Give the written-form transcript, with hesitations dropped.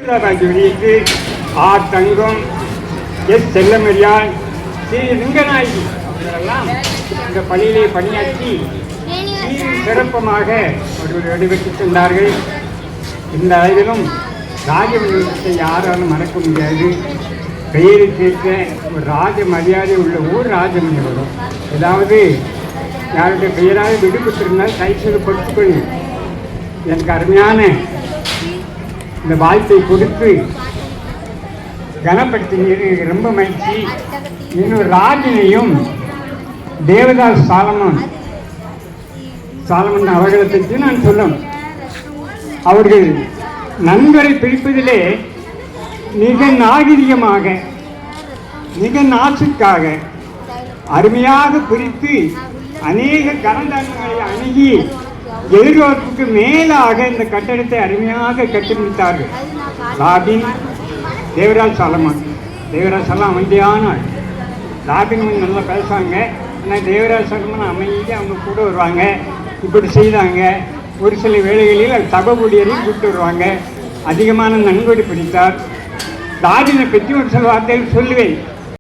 அமிர்தாபாய் வெளியிட்டு ஆர் தங்கம், எஸ் செல்லமரியாள், ஸ்ரீ லிங்கநாயகி அவர்களெல்லாம் இந்த பள்ளியிலே பணியாற்றி சிறப்பமாக ஒரு வடிவெட்டு சென்றார்கள். இந்த அளவிலும் ராஜமணியத்தை யாராலும் மறக்க முடியாது. பெயரை கேட்க ஒரு ராஜ மரியாதை உள்ள ஊர் ராஜமணிபுரம். ஏதாவது யாருடைய பெயராக விடுபட்டிருந்தால் கைசூடு கொடுத்துக்கொள். எனக்கு அருமையான இந்த வாய்ப்பை கொடுத்து கனப்படுத்தினீர், ரொம்ப மகிழ்ச்சி. இன்னொரு ராஜனையும் தேவதாஸ் சாலமன் அவர்களை பற்றி நான் சொல்லணும். அவர்கள் நண்பரை பிடிப்பதிலே மிக நாகரிகமாக, மிக நாசுக்காக அருமையாக பிரித்து அநேக கரண்டங்களை அணுகி எதிர்பார்ப்புக்கு மேலாக இந்த கட்டடத்தை அருமையாக கட்டி முடித்தார்கள். ராபின், தேவராஜ் சாலமன் அமைதியான ராபின் நல்லா பேசுவாங்க. ஆனால் தேவராஜ் சாலமன் அமைதி, அவங்க கூட வருவாங்க. இப்படி செய்தாங்க. ஒரு சில வேளைகளில் சபை ஊழியரையும் கூப்பிட்டு வருவாங்க. அதிகமான நன்கொடை பிடித்தார். ராஜனை பற்றி ஒரு சில வார்த்தைகள் சொல்லுவேன்.